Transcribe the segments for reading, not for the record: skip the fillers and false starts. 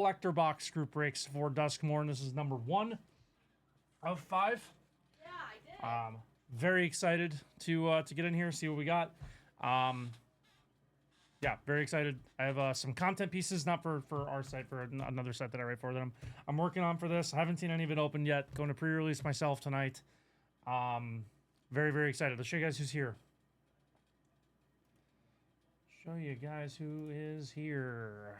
collector box group breaks for Duskmourn. This is number 1 of 5. Yeah, I did. Very excited to get in here, see what we got. Yeah, very excited. I have some content pieces, not for our site, for another site that I write for them. I'm working on for this. I haven't seen any of it open yet. Going to pre-release myself tonight. Very, very excited. Let's show you guys who's here. Show you guys who is here.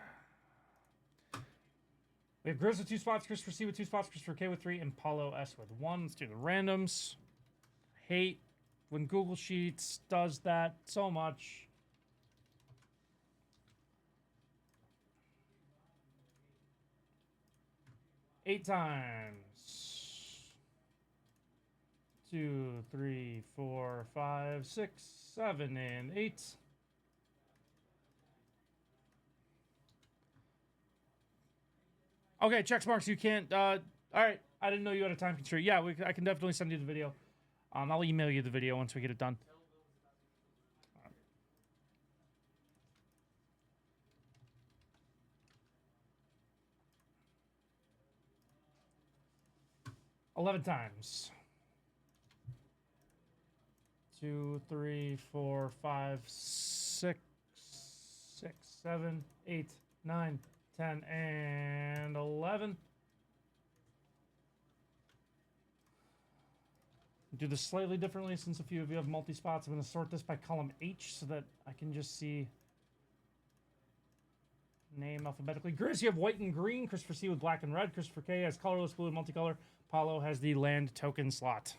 We have Grizz with 2 spots, Christopher C with 2 spots, Christopher K with 3, and Paulo S with 1. Let's do the randoms. Hate when Google Sheets does that so much. Eight times. 2, 3, 4, 5, 6, 7, and 8. Okay, checks marks. You can't. All right. I didn't know you had a time constraint. Yeah, I can definitely send you the video. I'll email you the video once we get it done. Right. 11 times. 2, 3, 4, 5, 6, 7, 8, 9, 10, and 11. Do this slightly differently since a few of you have multi-spots. I'm going to sort this by column H so that I can just see name alphabetically. Grizz, you have white and green. Christopher C with black and red. Christopher K has colorless, blue, and multicolor. Paulo has the land token slot.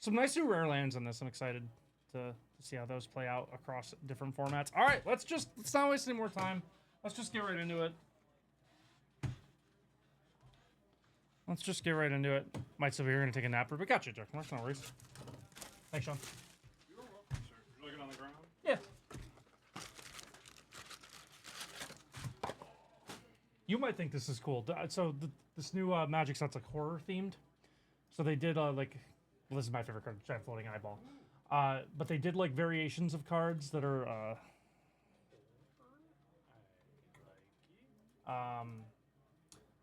Some nice new rare lands on this. I'm excited to see how those play out across different formats. All right, let's not waste any more time. Let's just get right into it. Let's just get right into it. Might still be here, gonna take a nap, but got you, Jack. No worries. Thanks, Sean. You're welcome, sir. You're looking on the ground? Yeah. You might think this is cool. So this new Magic set's like horror themed. So they did like, well, this is my favorite card, giant floating eyeball. But they did like variations of cards that are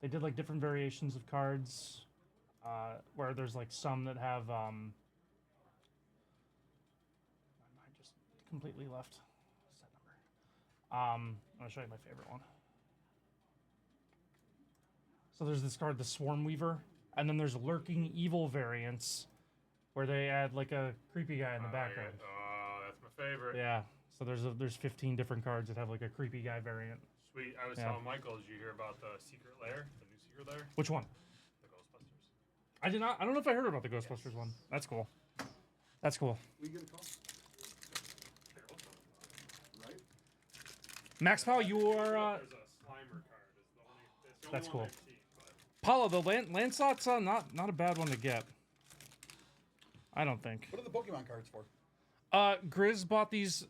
they did like different variations of cards where there's like some that have my mind just completely left set number. I'm gonna show you my favorite one. So there's this card, the Swarm Weaver, and then there's Lurking Evil variants where they add like a creepy guy in the background. Oh, that's my favorite. Yeah. So there's 15 different cards that have like a creepy guy variant. Sweet. I was telling Michael, did you hear about the secret lair? The new secret lair? Which one? The Ghostbusters. I did not. I don't know if I heard about the Ghostbusters one. That's cool. That's cool. We get a call. Right? Max Powell, you are. There's a Slimer card. It's the only That's one cool. I've seen, but... Paulo, the Lancelot's not a bad one to get. I don't think. What are the Pokemon cards for? Grizz bought these.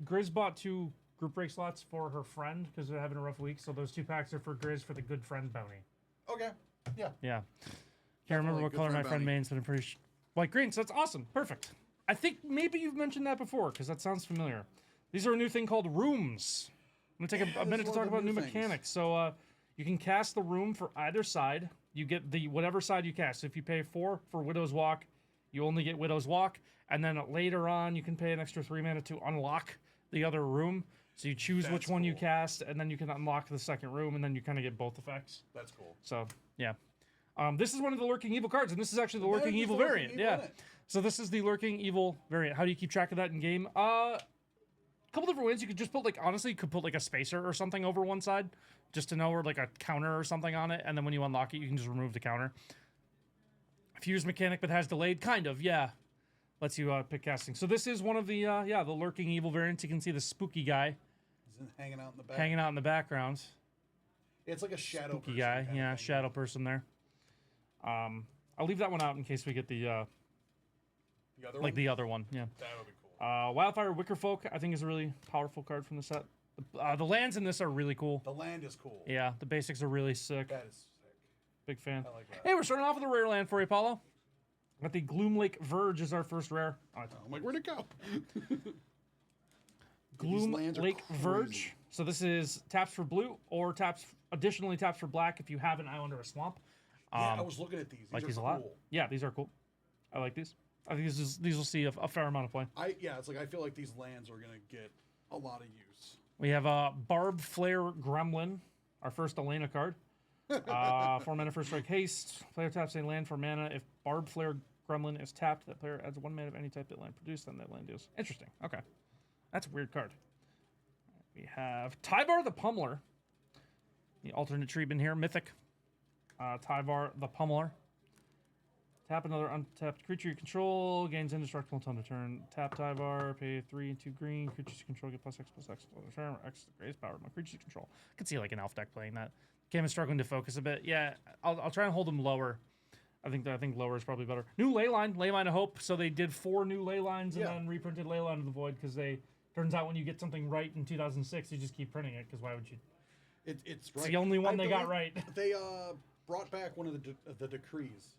Grizz bought 2 group break slots for her friend because they're having a rough week. So those 2 packs are for Grizz for the good friend bounty. Okay. Yeah. Yeah. Can't remember what color my friend mains, but I'm pretty sure. White green, so that's awesome. Perfect. I think maybe you've mentioned that before because that sounds familiar. These are a new thing called rooms. I'm going to take a minute to talk about new mechanics. So you can cast the room for either side. You get the whatever side you cast. So if you pay 4 for Widow's Walk, you only get Widow's Walk. And then later on, you can pay an extra 3 mana to unlock the other room. So you choose which one you cast, and then you can unlock the second room, and then you kind of get both effects. That's cool. So, yeah. This is one of the Lurking Evil cards, and this is actually the Lurking Evil variant. Yeah. So this is the Lurking Evil variant. How do you keep track of that in game? A couple different ways. You could just put, like, honestly, you could put, like, a spacer or something over one side, just to know, or, like, a counter or something on it, and then when you unlock it, you can just remove the counter. Fuse mechanic, but has delayed. Kind of, yeah. Lets you pick casting. So this is one of the, the Lurking Evil variants. You can see the spooky guy. He's hanging out in the back. Hanging out in the background. It's like a shadow spooky guy. Yeah, shadow person there. I'll leave that one out in case we get the other one? The other one, yeah. That would be cool. Wildfire Wickerfolk, I think, is a really powerful card from the set. The lands in this are really cool. The land is cool. Yeah, the basics are really sick. That is sick. Big fan. I like that. Hey, we're starting off with a rare land for you, Paulo. Got the Gloomlake Verge is our first rare. I'm like, where'd it go? Gloomlake Verge. So this is taps for blue or additionally taps for black if you have an island or a swamp. Yeah, I was looking at these. Like these are a lot. cool. Yeah, these are cool. I like these. I think these will see a fair amount of play. It's like I feel like these lands are gonna get a lot of use. We have a Barb Flare Gremlin, our first Elena card. 4 mana, first strike, haste. Player taps a land for mana. If Barb Flare Gremlin is tapped, that player adds 1 mana of any type that land produced, then that land deals. Interesting. Okay. That's a weird card. We have Tyvar the Pummeler. The alternate treatment here, Mythic. Tyvar the Pummeler. Tap another untapped creature you control, gains indestructible until end of turn. Tap Tyvar, pay 3 and 2 green. Creatures you control get +X until end of turn. X is the greatest power of my creatures you control. I could see like an elf deck playing that. Cam is struggling to focus a bit. Yeah, I'll try and hold him lower. I think lower is probably better. New Leyline of Hope. So they did 4 new Leylines and then reprinted Leyline of the Void because turns out when you get something right in 2006, you just keep printing it because why would you? It's right. It's the only one they got right. They brought back one of the decrees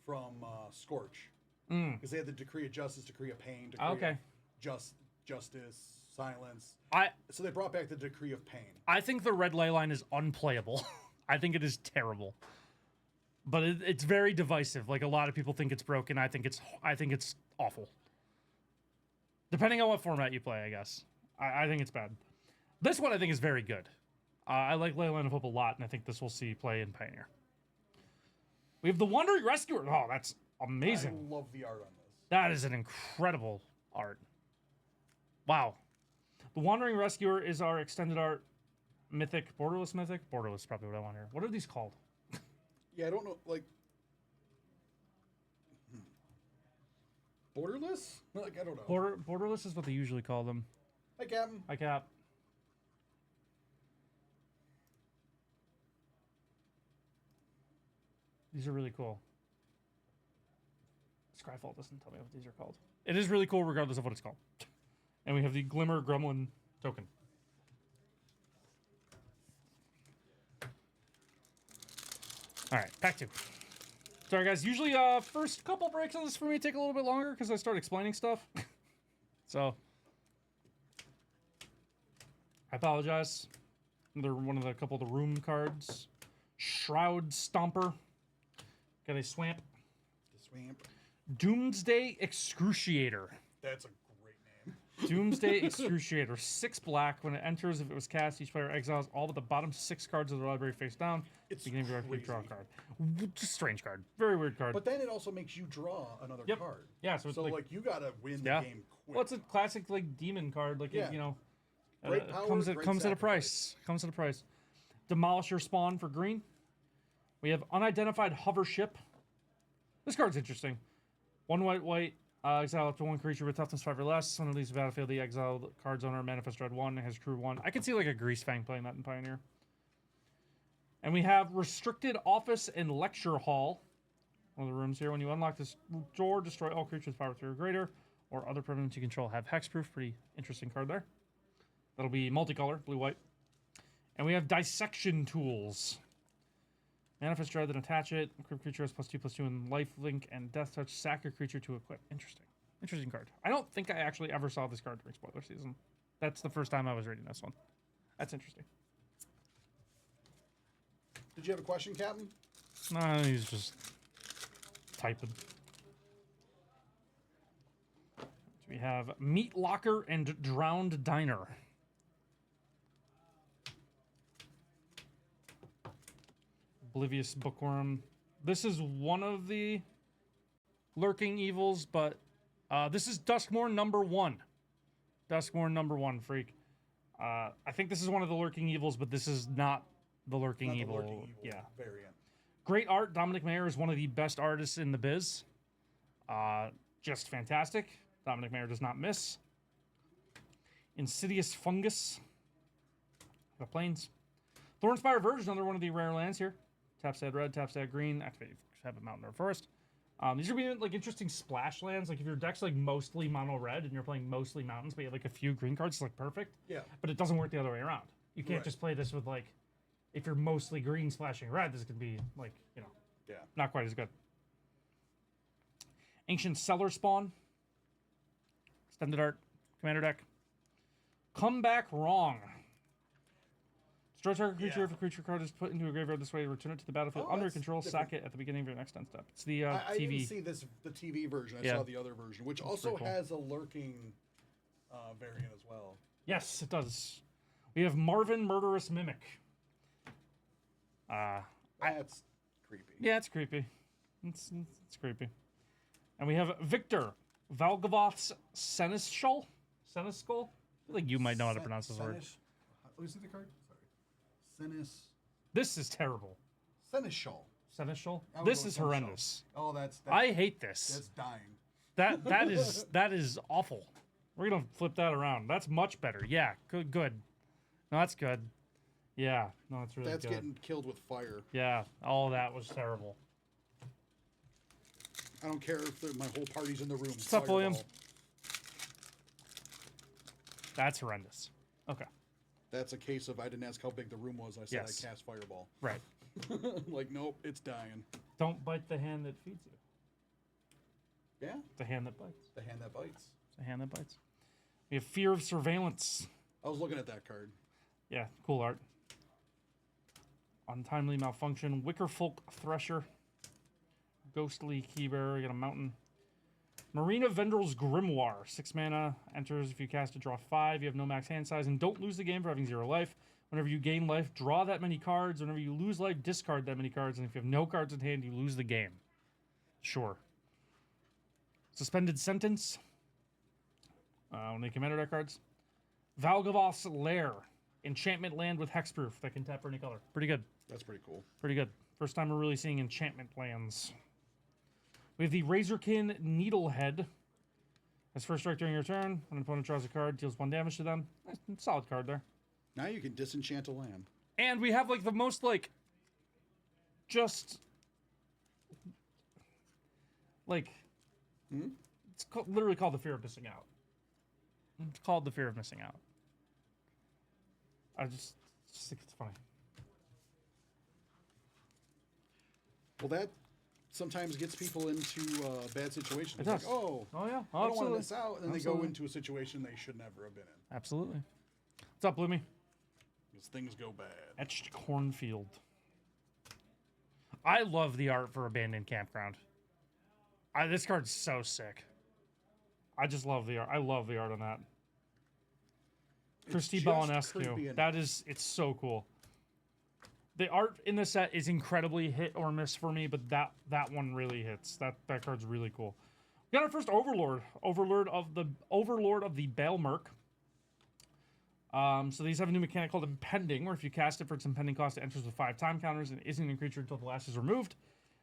from Scorch because they had the Decree of Justice, Decree of Pain, Decree of Justice, Silence. So they brought back the Decree of Pain. I think the red Leyline is unplayable. I think it is terrible. But it's very divisive. Like a lot of people think it's broken. I think it's awful. Depending on what format you play, I guess. I think it's bad. This one I think is very good. I like Leyline of Hope a lot, and I think this will see play in Pioneer. We have the Wandering Rescuer. Oh, that's amazing. I love the art on this. That is an incredible art. Wow. The Wandering Rescuer is our extended art mythic. Borderless mythic? Borderless is probably what I want here. What are these called? Yeah, I don't know. Like, borderless? Like, I don't know. Borderless is what they usually call them. Hi, Captain. Hi, Cap. These are really cool. Scryfall doesn't tell me what these are called. It is really cool regardless of what it's called. And we have the Glimmer Gremlin token. All right, back to. Sorry, guys. Usually, first couple breaks on this for me take a little bit longer because I start explaining stuff. So, I apologize. Another one of the couple of the room cards. Shroud Stomper. Got a Swamp. The Swamp. Doomsday Excruciator. That's a great name. Doomsday Excruciator. 6 black. When it enters, if it was cast, each player exiles all but the bottom 6 cards of the library face down. It's beginning of your crazy. draw a card. Just strange card. Very weird card. But then it also makes you draw another card. Yeah, so it's like you gotta win the game quick. Well, it's a classic like demon card. Like you know, great power, comes great at a price. Comes at a price. Demolisher Spawn for green. We have Unidentified Hover Ship. This card's interesting. 1 white. Exile up to 1 creature with toughness 5 or less. When it leaves the battlefield, the exiled card's owner manifest dread 1 has crew 1. I could see like a Greasefang playing that in Pioneer. And we have Restricted Office and Lecture Hall. One of the rooms here. When you unlock this door, destroy all creatures with power 3 or greater, or other permanents you control have hexproof. Pretty interesting card there. That'll be multicolor, blue-white. And we have Dissection Tools. Manifest Dread, then attach it. Equip creature has +2/+2 in lifelink and death touch. Sack your creature to equip. Interesting. Interesting card. I don't think I actually ever saw this card during spoiler season. That's the first time I was reading this one. That's interesting. Did you have a question, Captain? No, he's just typing. We have Meat Locker and Drowned Diner. Oblivious Bookworm. This is one of the lurking evils, but this is Duskmourn #1. Duskmourn #1, freak. I think this is one of the lurking evils, but this is not the lurking evil. Variant. Great art. Dominic Mayer is one of the best artists in the biz. Just fantastic. Dominic Mayer does not miss. Insidious Fungus. The Plains. Thornspire Verge, another one of the rare lands here. Tap sad red, tap sad green. Activate. Have a mountain or forest. These are being like interesting splash lands. Like if your deck's like mostly mono red and you're playing mostly mountains, but you have like a few green cards, it's like perfect. Yeah. But it doesn't work the other way around. You can't just play this with like, if you're mostly green splashing red, this could be like, you know, not quite as good. Ancient Cellar Spawn. Extended art. Commander deck. Come Back Wrong. Destroy target creature. Yeah. If a creature card is put into a graveyard this way, return it to the battlefield Oh, under your that's control. different. Sack it at the beginning of your next end step. It's the I TV. didn't see the TV version. I Yeah. saw the other version, which That's also pretty cool. has a lurking variant as well. Yes, it does. We have Marvin, Murderous Mimic. That's creepy. Yeah, it's creepy. It's creepy. And we have Victor, Valgavoth's Seneschal. Seneschal? I feel like you might know how to pronounce this word. Let me see the card. Sorry. This is terrible. Seneschal. Seneschal? I would This go is Seneschal. horrendous. Oh, that's I hate this. That's dying. That is awful. We're gonna flip that around. That's much better. Yeah, good. No, that's good. Yeah, no, that's really That's good. getting killed with fire. Yeah, all that was terrible. I don't care if my whole party's in the room. What's up, William? Fireball. That's horrendous. Okay. That's a case of I didn't ask how big the room was. I said Yes. I cast fireball. Right. Like, nope, it's dying. Don't bite the hand that feeds you. Yeah, The hand that bites. the hand that bites. It's the hand that bites. We have Fear of Surveillance. I was looking at that card. Yeah, cool art. Untimely Malfunction. Wickerfolk Thresher. Ghostly Keybearer. You got a mountain. Marina Vendrel's Grimoire. 6 mana. Enters if you cast it, draw 5. You have no max hand size. And don't lose the game for having 0 life. Whenever you gain life, draw that many cards. Whenever you lose life, discard that many cards. And if you have no cards in hand, you lose the game. Sure. Suspended Sentence. When they come enter deck cards. Valgavoth's Lair. Enchantment land with hexproof that can tap for any color. Pretty good. That's pretty cool. Pretty good. First time we're really seeing enchantment lands. We have the Razorkin Needlehead. As first strike during your turn, when an opponent draws a card, deals 1 damage to them. Solid card there. Now you can disenchant a land. And we have like the most like just like it's literally called the Fear of Missing Out. It's called the Fear of Missing Out. I just think it's funny. Well, that sometimes gets people into bad situations. It It's like, does. oh, Oh yeah, I don't want to absolutely. miss out. And then they Absolutely. go into a situation they should never have been in. Absolutely. What's up, Bloomy? Because things go bad. Etched Cornfield. I love the art for Abandoned Campground. This card's so sick. I just love the art. I love the art on that. Christy just Balanescu. creepy and- That is, it's so cool. The art in the set is incredibly hit or miss for me, but that one really hits. That card's really cool. We got our first Overlord. Overlord of the Baelmerk. So these have a new mechanic called Impending, where if you cast it for its impending cost, it enters with 5 time counters and isn't a creature until the last is removed.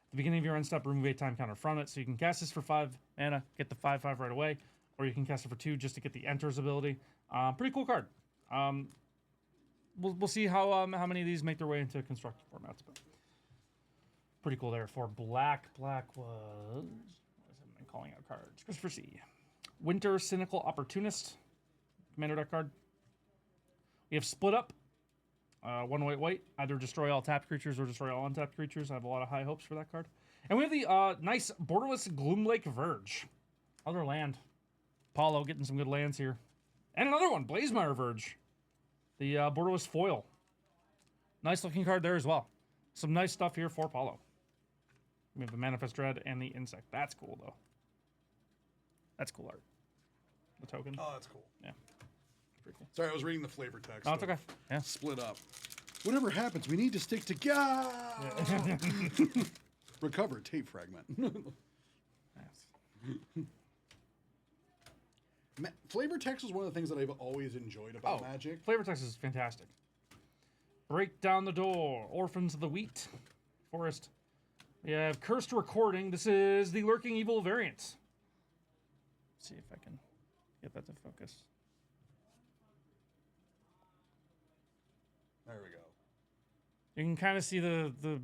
At the beginning of your end step, remove a time counter from it. So you can cast this for 5 mana, get the 5/5 right away, or you can cast it for 2 just to get the enters ability. Pretty cool card. We'll see how many of these make their way into constructed formats, but pretty cool there. For black was what have I been calling out cards? Christopher C. Winter Cynical Opportunist. Commander deck card. We have Split Up. 1 white. Either destroy all tapped creatures or destroy all untapped creatures. I have a lot of high hopes for that card. And we have the nice Borderless Gloomlake Verge. Other land. Paulo getting some good lands here. And another one, Blazemire Verge. The Borderless Foil. Nice looking card there as well. Some nice stuff here for Paulo. We have the Manifest Dread and the Insect. That's cool, though. That's cool art. The token. Oh, that's cool. Yeah. Pretty cool. Sorry, I was reading the flavor text. Oh, it's of okay. Yeah. Split Up. Whatever happens, we need to stick together. Recover tape fragment. Flavor text is one of the things that I've always enjoyed about Magic. Flavor text is fantastic. Break down the door. Orphans of the Wheat. Forest. We have Cursed Recording. This is the Lurking Evil variant. Let's see if I can get that to focus. There we go. You can kind of see the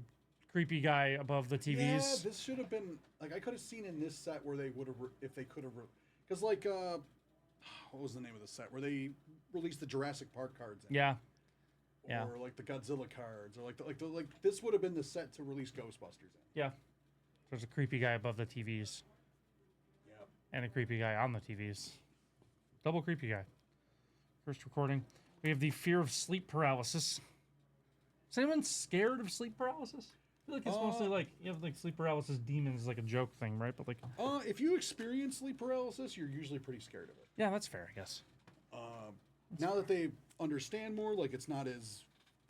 creepy guy above the TVs. Yeah, this should have been like I could have seen in this set where they would have if they could have because like what was the name of the set where they released the Jurassic Park cards in? Yeah. Or like the Godzilla cards or like this would have been the set to release Ghostbusters in. Yeah. There's a creepy guy above the TVs. Yep. And a creepy guy on the TVs. Double creepy guy. First recording. We have the Fear of Sleep Paralysis. Is anyone scared of sleep paralysis? I feel like it's mostly like you have like sleep paralysis demons, like a joke thing, right? But like, if you experience sleep paralysis, you're usually pretty scared of it. Yeah, that's fair, I guess. Now that they understand more, like it's not as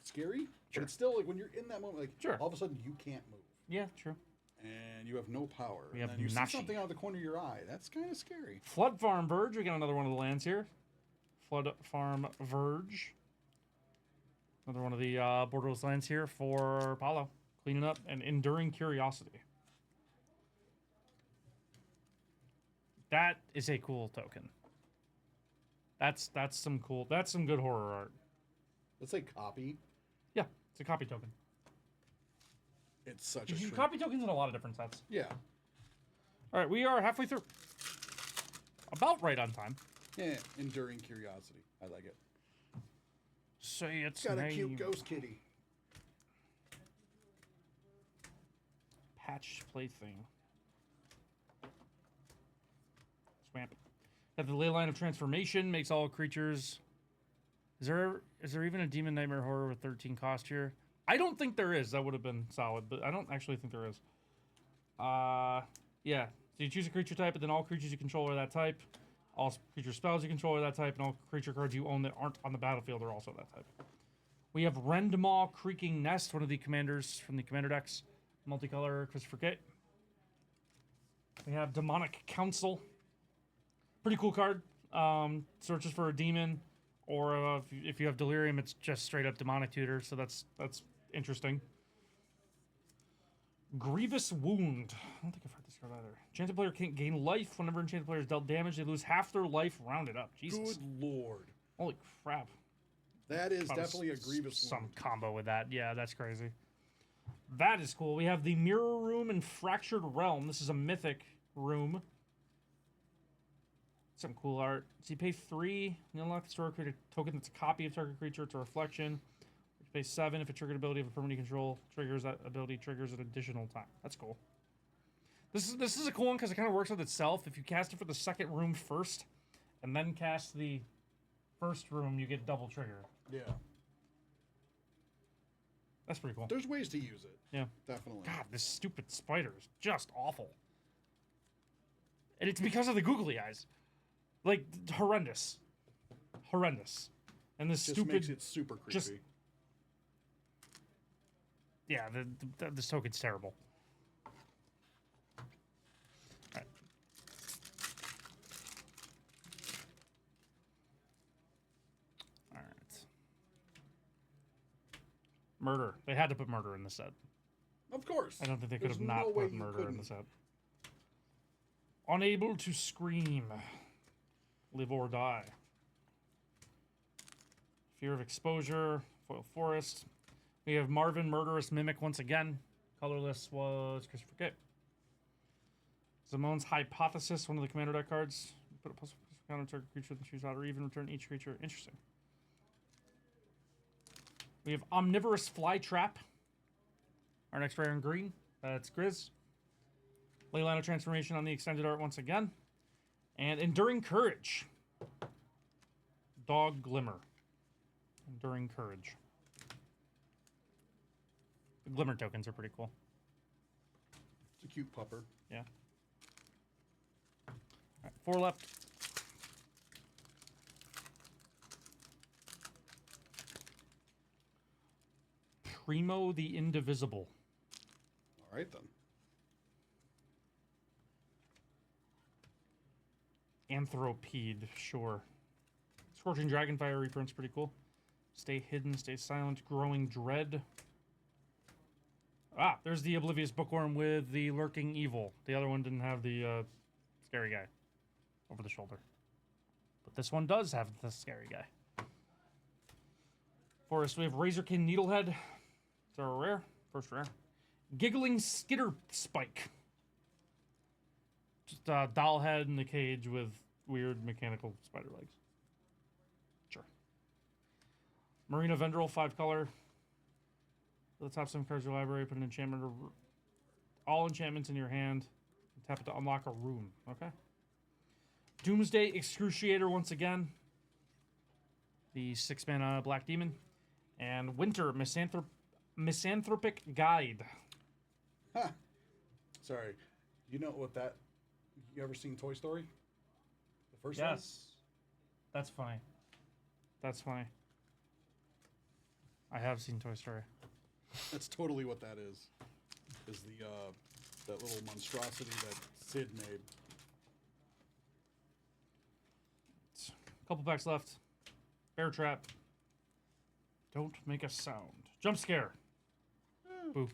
scary. But it's still like when you're in that moment, like all of a sudden you can't move. Yeah, true. And you have no power. We and have then you Nashi. see something out of the corner of your eye. That's kind of scary. Flood Farm Verge. We got another one of the lands here. Flood Farm Verge. Another one of the borderless lands here for Paulo. Cleaning up and Enduring Curiosity. That is a cool token. That's some cool. That's some good horror art. Let's say copy. Yeah, it's a copy token. It's such You a can copy tokens in a lot of different sets. Yeah. All right, we are halfway through. About right on time. Yeah, Enduring Curiosity. I like it. Say it's got name. a cute ghost kitty. Patched plaything. Swamp. Got the ley line of transformation, makes all creatures. Is there even a demon nightmare horror with 13 cost here? I don't think there is. That would have been solid, but I don't actually think there is. Yeah. So you choose a creature type, and then all creatures you control are that type. All creature spells you control are that type, and all creature cards you own that aren't on the battlefield are also that type. We have Rendmaw Creaking Nest, one of the commanders from the commander decks. Multicolor Christopher K. We have Demonic Council. Pretty cool card. Searches for a demon, or if you have Delirium, it's just straight up Demonic Tutor, so that's interesting. Grievous Wound. I don't think I've heard this card either. Enchanted player can't gain life. Whenever enchanted player is dealt damage, they lose half their life rounded up. Jesus. Good lord. Holy crap. That is definitely a Grievous Some Wound. combo with that. Yeah, that's crazy. That is cool. We have the Mirror Room and Fractured Realm. This is a mythic room. Some cool art. So you pay 3, you unlock the store, create a token that's a copy of target creature. It's a reflection. You pay 7 if a triggered ability of a permanent control triggers. That ability triggers an additional time. That's cool. This is a cool one because it kind of works with itself. If you cast it for the second room first, and then cast the first room, you get double trigger. Yeah. That's pretty cool. There's ways to use it. Yeah. Definitely. God, this stupid spider is just awful. And it's because of the googly eyes. Like, horrendous. Horrendous. And this Just stupid... makes it super creepy. Just, yeah, this token's terrible. All right. All right. Murder. They had to put murder in the set. Of course. I don't think they could There's have not no way put you murder couldn't. in the set. Unable to scream. Live or die. Fear of exposure. Foil forest. We have Marvin Murderous Mimic once again. Colorless was Christopher K. Zamon's Hypothesis, one of the commander deck cards. Put a plus counter target creature and choose odd or even return each creature. Interesting. We have Omnivorous Flytrap. Our next rare in green. That's Grizz. Leyline of Transformation on the extended art once again. And Enduring Courage. Dog Glimmer. Enduring Courage. The Glimmer tokens are pretty cool. It's a cute pupper. Yeah. All right, 4 left. Primo the Indivisible. All right, then. Anthropede, sure. Scorching Dragonfire reprint's pretty cool. Stay hidden, stay silent, growing dread. Ah, there's the Oblivious Bookworm with the Lurking Evil. The other one didn't have the scary guy over the shoulder. But this one does have the scary guy. Forest, we have Razorkin Needlehead. It's our rare. First rare. Giggling Skitter Spike. Just a doll head in the cage with weird mechanical spider legs. Sure. Marina Vendril, 5-color. At the top 7 cards of your library, put an enchantment or all enchantments in your hand. Tap it to unlock a room. Okay. Doomsday Excruciator once again. The 6-mana Black Demon. And Winter Misanthropic Guide. Huh. Sorry. You know what that... You ever seen Toy Story? The first one? Yes. That's funny. That's funny. I have seen Toy Story. That's totally what that is. Is the that little monstrosity that Sid made. Couple packs left. Bear trap. Don't make a sound. Jump scare. Boo.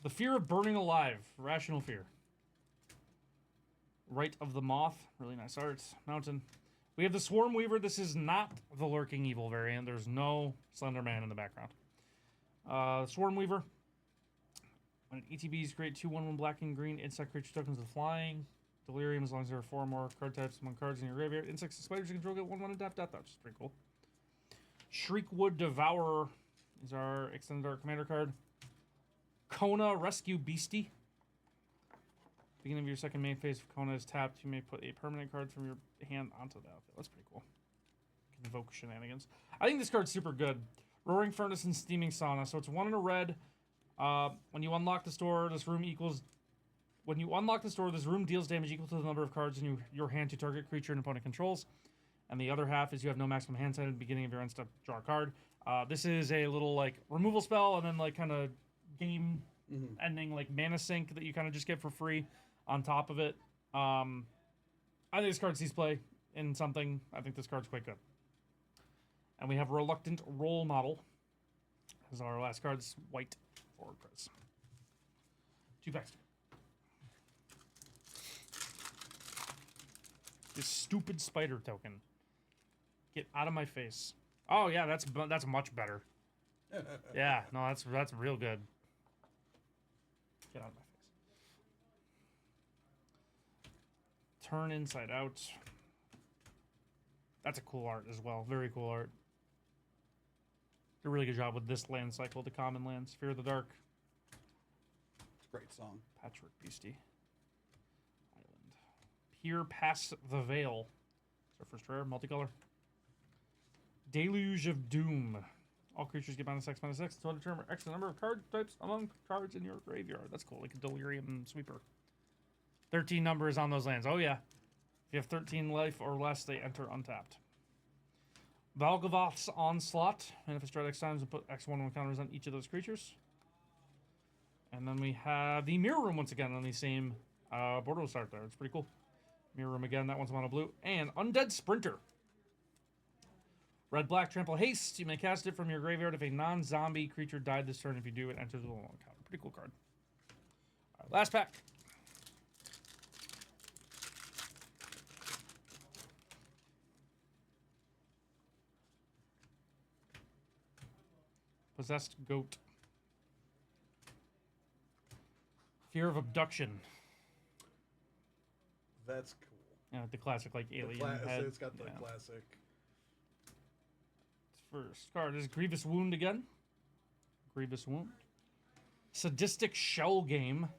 The fear of burning alive. Rational fear. Rite of the Moth. Really nice art. Mountain. We have the Swarm Weaver. This is not the Lurking Evil variant. There's no Slender Man in the background. Swarm Weaver. When ETBs create 2/1/1 black and green insect creature tokens with flying. Delirium, as long as there are 4 or more card types among cards in your graveyard. Insects and spiders you control get 1/1 and tap, which is pretty cool. Shriekwood Devourer is our Extended Art Commander card. Kona Rescue Beastie. Beginning of your second main phase, if Kona is tapped, you may put a permanent card from your hand onto the outfit. That's pretty cool. Can invoke shenanigans. I think this card's super good. Roaring Furnace and Steaming Sauna. So it's 1 and a red. When you unlock the store, this room equals... When you unlock the store, this room deals damage equal to the number of cards in your hand to target creature and opponent controls. And the other half is you have no maximum hand size at the beginning of your end step, draw a card. This is a little like removal spell and then like kind of game ending like mana sink that you kind of just get for free on top of it. I think this card sees play in something. I think this card's quite good. And we have Reluctant Role Model. This is our last card. It's white forward press. 2 packs. This stupid spider token. Get out of my face. Oh yeah, that's much better. Yeah, no, that's real good. Get out of my face. Turn inside out. That's a cool art as well. Very cool art. Did a really good job with this land cycle, the common lands. Fear of the Dark. It's a great song. Patchwork Beastie. Island. Peer Past the Veil. It's our first rare, multicolor. Deluge of Doom. All creatures get -X, -X to determine X number of card types among cards in your graveyard. That's cool, like a Delirium Sweeper. 13 numbers on those lands. Oh yeah. If you have 13 life or less, they enter untapped. Valgavoth's Onslaught. Manifest red X times and put X1/1 counters on each of those creatures. And then we have the Mirror Room once again on the same Borderless art there. It's pretty cool. Mirror Room again. That one's mono blue. And Undead Sprinter. Red-black Trample Haste. You may cast it from your graveyard if a non-zombie creature died this turn. If you do, it enters with a 1/1 counter. Pretty cool card. All right, last pack. Possessed Goat. Fear of Abduction. That's cool. Yeah, the classic like alien head. It's got the classic. First card is Grievous Wound again. Grievous Wound. Sadistic Shell Game.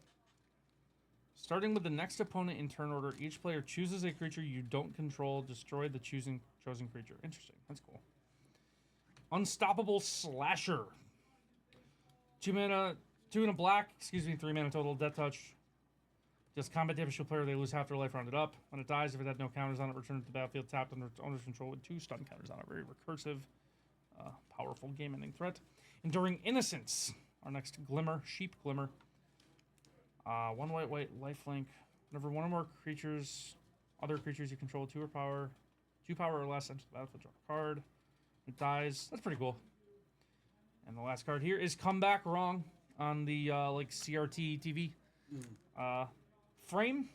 Starting with the next opponent in turn order, each player chooses a creature you don't control. Destroy the chosen creature. Interesting. That's cool. Unstoppable Slasher. 2 mana, 2 and a black. 3 mana total. Death Touch. Just combat damage to a player, they lose half their life rounded up. When it dies, if it had no counters on it, return it to the battlefield tapped under its owner's control with 2 stun counters on it. Very recursive, powerful game-ending threat. Enduring Innocence. Our next Glimmer, Sheep Glimmer. 1 white, lifelink. Whenever one or more creatures, other creatures you control, 2 power or less, enter the battlefield, draw a card. It dies. That's pretty cool. And the last card here is Come Back Wrong on the like CRT TV. Frame.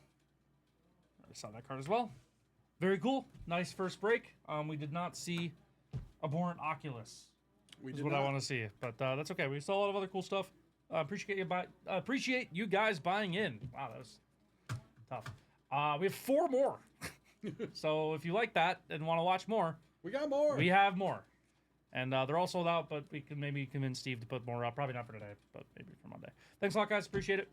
I saw that card as well. Very cool. Nice first break. We did not see Abhorrent Oculus. Is what I want to see, but that's okay. We saw a lot of other cool stuff. Appreciate you guys buying in. Wow, that was tough. We have 4 more. So if you like that and want to watch more, we got more. We have more, and they're all sold out. But we can maybe convince Steve to put more up. Probably not for today, but maybe for Monday. Thanks a lot, guys. Appreciate it.